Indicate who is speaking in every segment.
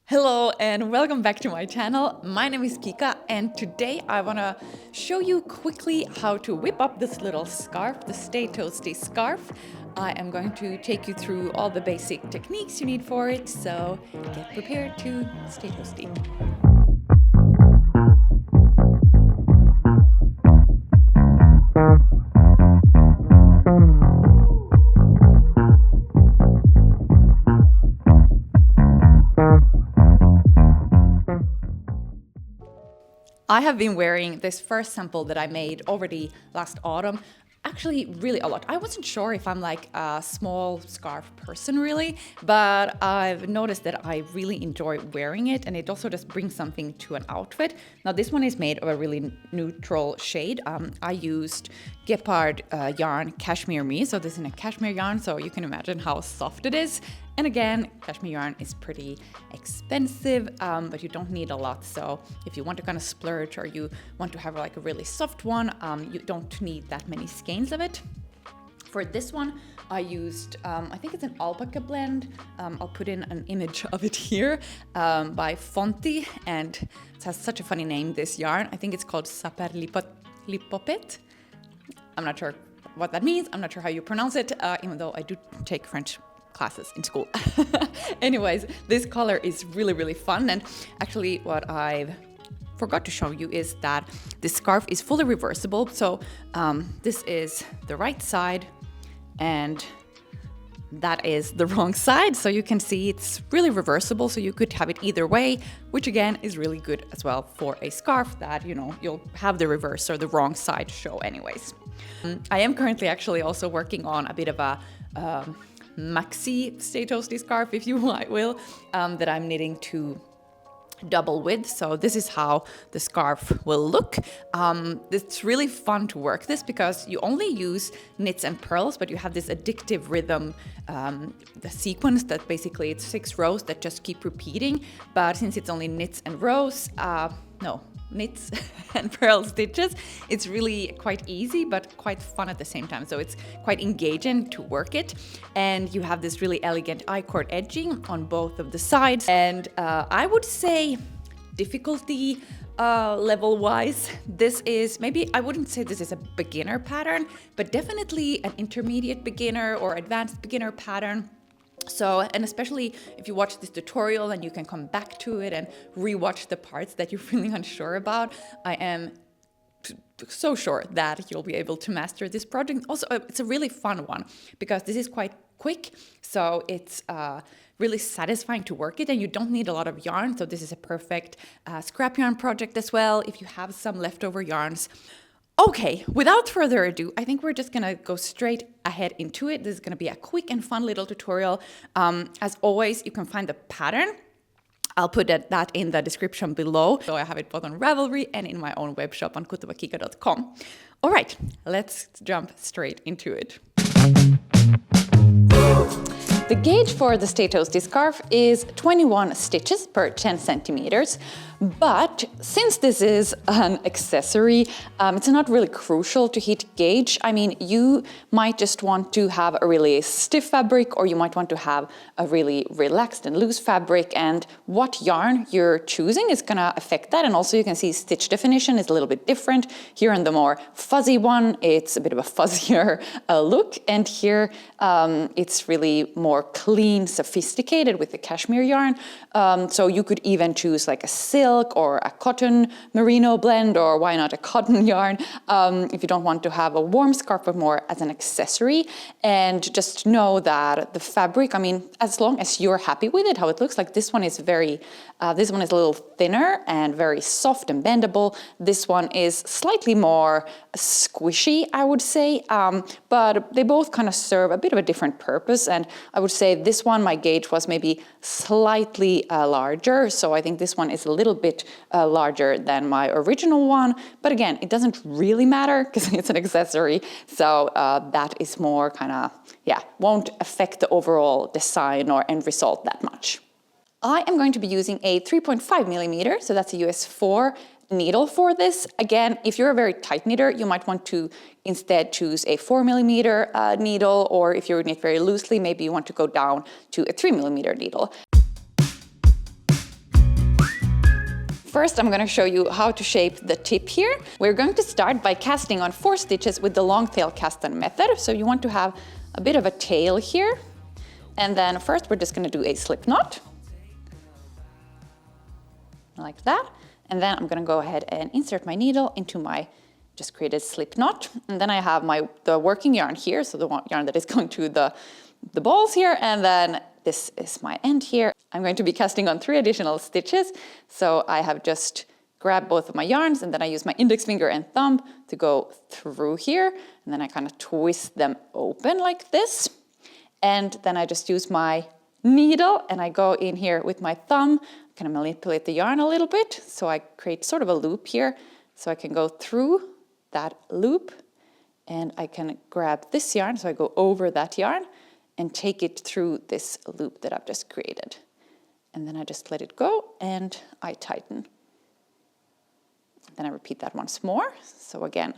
Speaker 1: Hello and welcome back to my channel. My name is Kika and today I want to show you quickly how to whip up this little scarf, the Stay Toasty Scarf. I am going to take you through all the basic techniques you need for it, so get prepared to stay toasty. I have been wearing this first sample that I made already last autumn, actually really a lot. I wasn't sure if I'm like a small scarf person really, but I've noticed that I really enjoy wearing it and it also just brings something to an outfit. Now this one is made of a really neutral shade. I used Gepard yarn Cashmere Me, so this is a cashmere yarn, so you can imagine how soft it is. And again, cashmere yarn is pretty expensive, but you don't need a lot. So if you want to kind of splurge or you want to have like a really soft one, you don't need that many skeins of it. For this one, I used, I think it's an alpaca blend. I'll put in an image of it here by Fonti, and it has such a funny name, this yarn. I think it's called Saperlipopet. I'm not sure what that means. I'm not sure how you pronounce it, even though I do take French classes in school. Anyways, this color is really fun, and actually what I forgot to show you is that this scarf is fully reversible. So this is the right side and that is the wrong side, so you can see it's really reversible, so you could have it either way, which again is really good as well for a scarf that, you know, you'll have the reverse or the wrong side show anyways. I am currently actually also working on a bit of a maxi Stay Toasty scarf, if you will, that I'm knitting to double width. So this is how the scarf will look. It's really fun to work this because you only use knits and purls, but you have this addictive rhythm, the sequence that basically it's 6 rows that just keep repeating. But since it's only knits and knits and purl stitches, it's really quite easy but quite fun at the same time, so it's quite engaging to work it. And you have this really elegant I-cord edging on both of the sides, and I would say difficulty level wise, this is maybe, I wouldn't say this is a beginner pattern, but definitely an intermediate beginner or advanced beginner pattern. So, and especially if you watch this tutorial and you can come back to it and rewatch the parts that you're feeling unsure about, I am so sure that you'll be able to master this project. Also, it's a really fun one because this is quite quick, so it's really satisfying to work it, and you don't need a lot of yarn, so this is a perfect scrap yarn project as well if you have some leftover yarns. Okay, without further ado, I think we're just gonna go straight ahead into it. This is gonna be a quick and fun little tutorial. As always, you can find the pattern. I'll put that in the description below. So I have it both on Ravelry and in my own web shop on Kutovakika.com. All right, let's jump straight into it. The gauge for the Stay Toasty scarf is 21 stitches per 10 centimeters, but since this is an accessory, it's not really crucial to hit gauge. I mean, you might just want to have a really stiff fabric, or you might want to have a really relaxed and loose fabric, and what yarn you're choosing is gonna affect that. And also you can see stitch definition is a little bit different. Here in the more fuzzy one, it's a bit of a fuzzier look, and here it's really more clean, sophisticated with the cashmere yarn. So you could even choose like a silk or a cotton merino blend, or why not a cotton yarn, if you don't want to have a warm scarf but more as an accessory. And just know that the fabric, I mean, as long as you're happy with it, how it looks like, this one is very, this one is a little thinner and very soft and bendable. This one is slightly more squishy, I would say, but they both kind of serve a bit of a different purpose. And I would say this one, my gauge was maybe slightly larger, so I think this one is a little bit larger than my original one, but again, it doesn't really matter because it's an accessory, so that is more kind of, yeah, won't affect the overall design or end result that much. I am going to be using a 3.5 millimeter, so that's a US 4 needle for this. Again, if you're a very tight knitter, you might want to instead choose a 4 millimeter needle, or if you knit very loosely, maybe you want to go down to a 3 millimeter needle. First, I'm going to show you how to shape the tip here. We're going to start by casting on 4 stitches with the long tail cast on method. So you want to have a bit of a tail here. And then first we're just going to do a slip knot. Like that. And then I'm going to go ahead and insert my needle into my just created slip knot. And then I have the working yarn here. So the yarn that is going to the balls here. And then this is my end here. I'm going to be casting on 3 additional stitches. So I have just grabbed both of my yarns and then I use my index finger and thumb to go through here. And then I kind of twist them open like this. And then I just use my needle and I go in here with my thumb, kind of manipulate the yarn a little bit. So I create sort of a loop here. So I can go through that loop and I can grab this yarn. So I go over that yarn and take it through this loop that I've just created. And then I just let it go and I tighten. Then I repeat that once more. So again,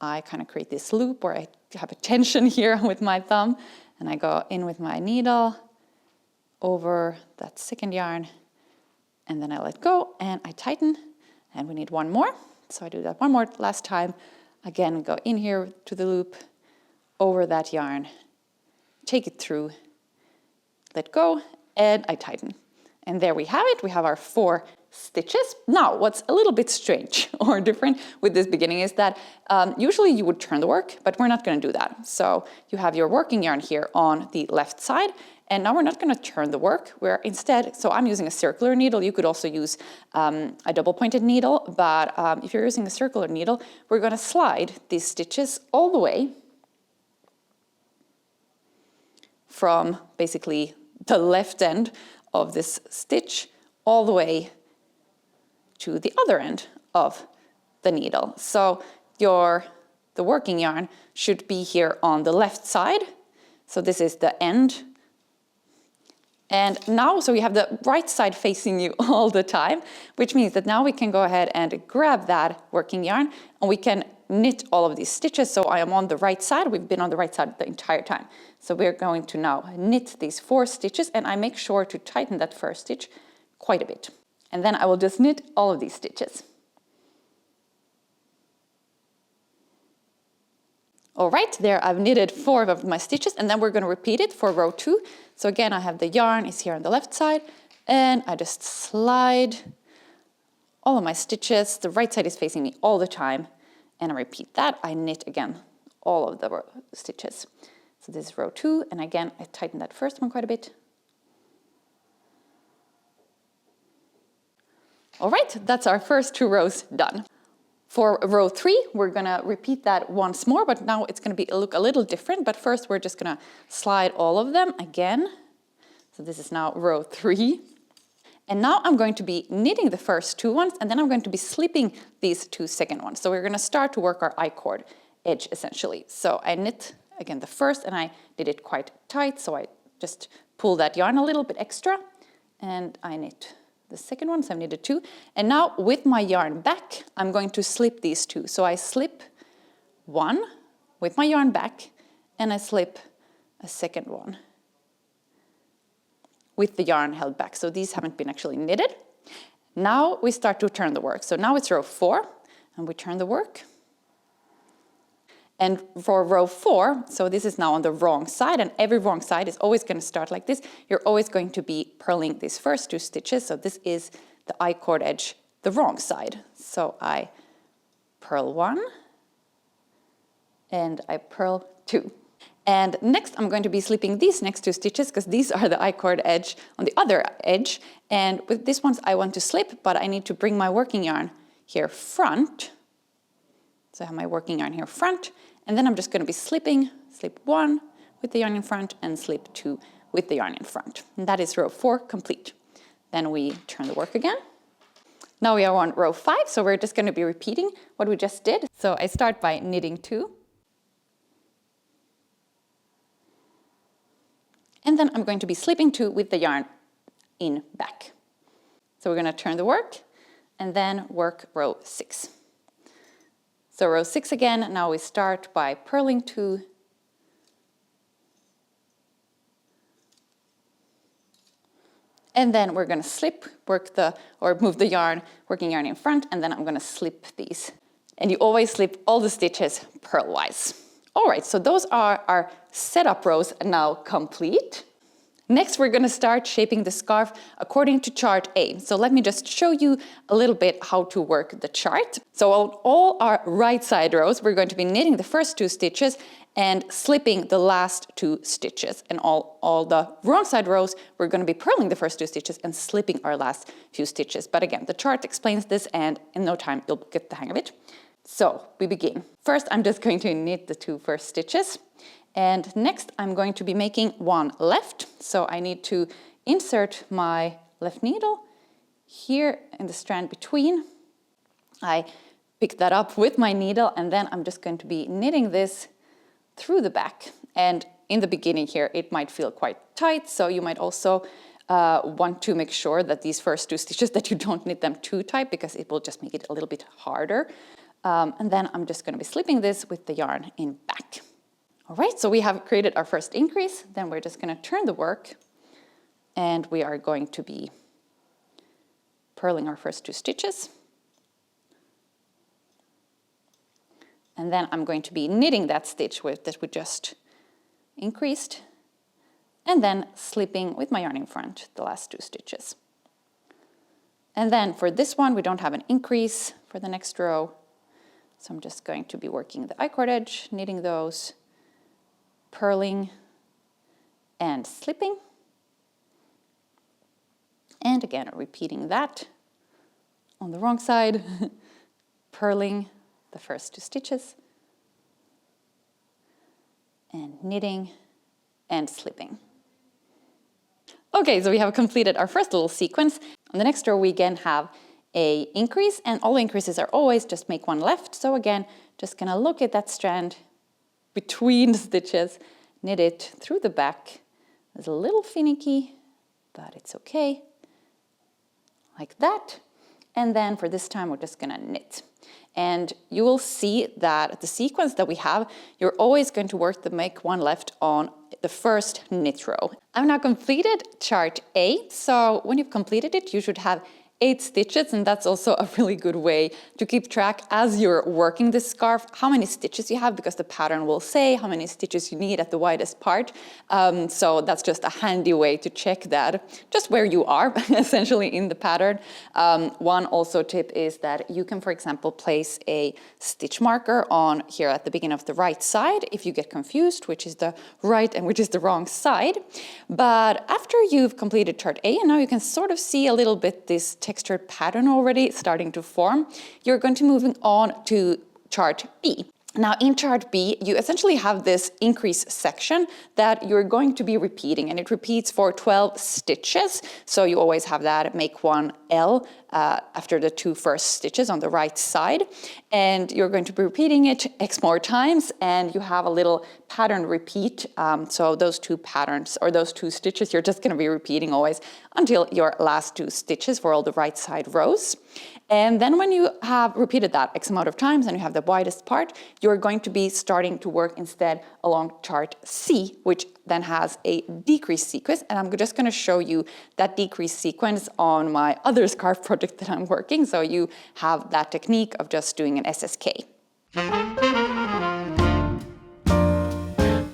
Speaker 1: I kind of create this loop where I have a tension here with my thumb and I go in with my needle over that second yarn and then I let go and I tighten and we need one more. So I do that one more last time. Again, go in here to the loop, over that yarn, take it through, let go, and I tighten. And there we have it. We have our 4 stitches. Now, what's a little bit strange or different with this beginning is that usually you would turn the work, but we're not going to do that. So you have your working yarn here on the left side, and now we're not going to turn the work. We're instead, so I'm using a circular needle. You could also use a double-pointed needle, but if you're using a circular needle, we're going to slide these stitches all the way from basically the left end of this stitch all the way to the other end of the needle. So the working yarn should be here on the left side. So this is the end. And now, so we have the right side facing you all the time, which means that now we can go ahead and grab that working yarn and we can knit all of these stitches. So I am on the right side. We've been on the right side the entire time. So we're going to now knit these 4 stitches and I make sure to tighten that first stitch quite a bit. And then I will just knit all of these stitches. All right, there I've knitted 4 of my stitches and then we're going to repeat it for row 2. So again, I have the yarn is here on the left side and I just slide all of my stitches. The right side is facing me all the time. And I repeat that. I knit again all of the stitches. So this is row 2. And again, I tighten that first one quite a bit. All right, that's our first 2 rows done. For row 3, we're gonna repeat that once more, but now it's gonna look a little different. But first, we're just gonna slide all of them again. So this is now row 3. And now I'm going to be knitting the first 2 ones, and then I'm going to be slipping these 2 second ones. So we're gonna start to work our I-cord edge essentially. So I knit again the first, and I did it quite tight, so I just pull that yarn a little bit extra, and I knit the second one, so I've knitted 2. And now with my yarn back, I'm going to slip these 2. So I slip 1 with my yarn back, and I slip a second one with the yarn held back. So these haven't been actually knitted. Now we start to turn the work. So now it's row 4, and we turn the work. And for row 4, so this is now on the wrong side, and every wrong side is always going to start like this. You're always going to be purling these first 2 stitches. So this is the I-cord edge, the wrong side. So I purl 1, and I purl 2. And next I'm going to be slipping these next 2 stitches because these are the I-cord edge on the other edge. And with this ones I want to slip, but I need to bring my working yarn here front. So I have my working yarn here front, and then I'm just going to be slipping, slip 1 with the yarn in front and slip 2 with the yarn in front. And that is row 4 complete. Then we turn the work again. Now we are on row 5, so we're just going to be repeating what we just did. So I start by knitting 2. And then I'm going to be slipping 2 with the yarn in back. So we're going to turn the work and then work row 6. So row 6 again, now we start by purling 2, And then we're gonna slip, move the yarn, working yarn in front, and then I'm gonna slip these. And you always slip all the stitches purlwise. All right, so those are our setup rows now complete. Next, we're gonna start shaping the scarf according to chart A. So let me just show you a little bit how to work the chart. So on all our right side rows, we're going to be knitting the first 2 stitches and slipping the last 2 stitches. And all the wrong side rows, we're gonna be purling the first 2 stitches and slipping our last few stitches. But again, the chart explains this, and in no time, you'll get the hang of it. So we begin. First, I'm just going to knit the 2 first stitches. And next, I'm going to be making 1 left. So I need to insert my left needle here in the strand between. I pick that up with my needle, and then I'm just going to be knitting this through the back. And in the beginning here, it might feel quite tight, so you might also want to make sure that these first 2 stitches, that you don't knit them too tight, because it will just make it a little bit harder. And then I'm just going to be slipping this with the yarn in back. All right, so we have created our first increase. Then we're just going to turn the work, and we are going to be purling our first 2 stitches. And then I'm going to be knitting that stitch that we just increased, and then slipping with my yarn in front the last 2 stitches. And then for this one, we don't have an increase for the next row. So I'm just going to be working the I-cord edge, knitting those, purling and slipping. And again, repeating that on the wrong side, purling the first 2 stitches, and knitting and slipping. Okay, so we have completed our first little sequence. On the next row, we again have a increase, and all increases are always just make 1 left. So again, just gonna look at that strand between the stitches, knit it through the back. It's a little finicky, but it's okay. Like that. And then for this time, we're just gonna knit. And you will see that the sequence that we have, you're always going to work the make 1 left on the first knit row. I've now completed chart A. So when you've completed it, you should have 8 stitches, and that's also a really good way to keep track as you're working this scarf, how many stitches you have, because the pattern will say how many stitches you need at the widest part. So that's just a handy way to check that, just where you are essentially in the pattern. One also tip is that you can, for example, place a stitch marker on here at the beginning of the right side if you get confused, which is the right and which is the wrong side. But after you've completed chart A, and now you can sort of see a little bit this textured pattern already starting to form, you're going to move on to chart B. Now in chart B, you essentially have this increase section that you're going to be repeating, and it repeats for 12 stitches. So you always have that make 1 L after the 2 first stitches on the right side. And you're going to be repeating it X more times, and you have a little pattern repeat. So those 2 patterns, or those 2 stitches, you're just gonna be repeating always until your last 2 stitches for all the right side rows. And then when you have repeated that X amount of times and you have the widest part, you're going to be starting to work instead along chart C, which then has a decrease sequence. And I'm just gonna show you that decrease sequence on my other scarf project that I'm working. So you have that technique of just doing an SSK.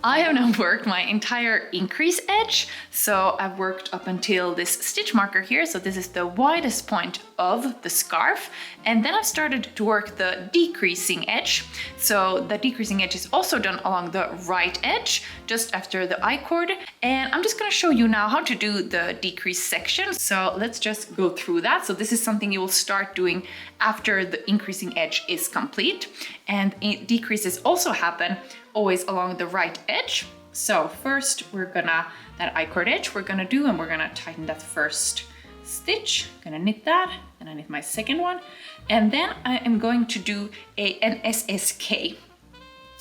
Speaker 1: I have now worked my entire increase edge. So I've worked up until this stitch marker here. So this is the widest point of the scarf. And then I've started to work the decreasing edge. So the decreasing edge is also done along the right edge, just after the I-cord. And I'm just gonna show you now how to do the decrease section. So let's just go through that. So this is something you will start doing after the increasing edge is complete. And decreases also happen always along the right edge. So first we're gonna, that I-cord edge we're gonna do, and we're gonna tighten that first stitch. Gonna knit that, then I knit my second one, and then I am going to do an SSK.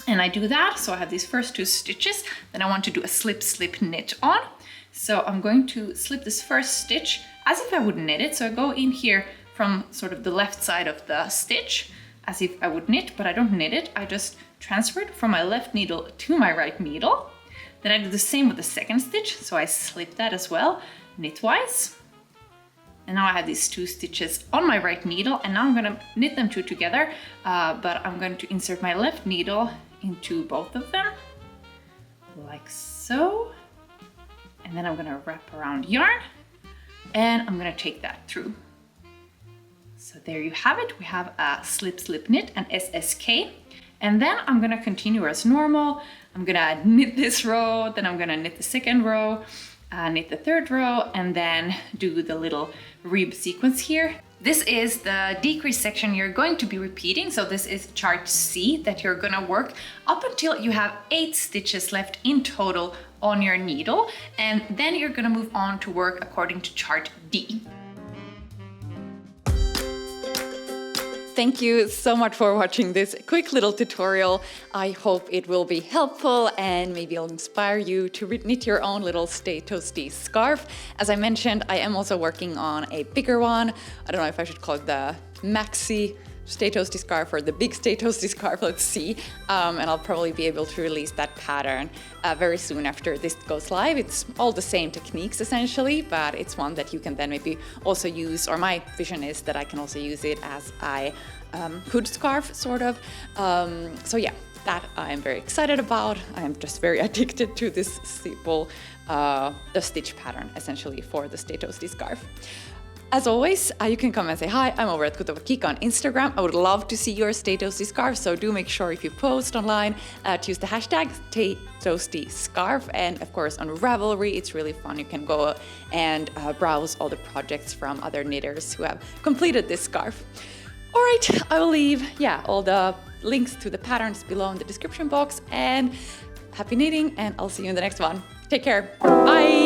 Speaker 1: And I do that, so I have these first 2 stitches, then I want to do a slip, slip, knit on. So I'm going to slip this first stitch as if I would knit it. So I go in here from sort of the left side of the stitch, as if I would knit, but I don't knit it. I just transfer it from my left needle to my right needle. Then I do the same with the second stitch. So I slip that as well, knitwise, And now I have these 2 stitches on my right needle, and now I'm gonna knit them 2 together, but I'm going to insert my left needle into both of them, like so. And then I'm gonna wrap around yarn, and I'm gonna take that through. So there you have it. We have a slip, slip, knit, and SSK. And then I'm gonna continue as normal. I'm gonna knit this row, then I'm gonna knit the second row, knit the third row, and then do the little rib sequence here. This is the decrease section you're going to be repeating. So this is chart C that you're gonna work up until you have 8 stitches left in total on your needle. And then you're gonna move on to work according to chart D. Thank you so much for watching this quick little tutorial. I hope it will be helpful and maybe it'll inspire you to knit your own little Stay Toasty scarf. As I mentioned, I am also working on a bigger one. I don't know if I should call it the maxi Stay Toasty scarf or the big Stay Toasty scarf, let's see. And I'll probably be able to release that pattern very soon after this goes live. It's all the same techniques essentially, but it's one that you can then maybe also use, or my vision is that I can also use it as a hood scarf sort of. So yeah, that I'm very excited about. I am just very addicted to this simple, the stitch pattern essentially for the Stay Toasty scarf. As always, you can come and say hi. I'm over at Kutovakika on Instagram. I would love to see your Stay Toasty scarf, so do make sure if you post online to use the hashtag Stay Toasty Scarf. And of course on Ravelry, it's really fun. You can go and browse all the projects from other knitters who have completed this scarf. All right, I will leave all the links to the patterns below in the description box. And happy knitting, and I'll see you in the next one. Take care. Bye.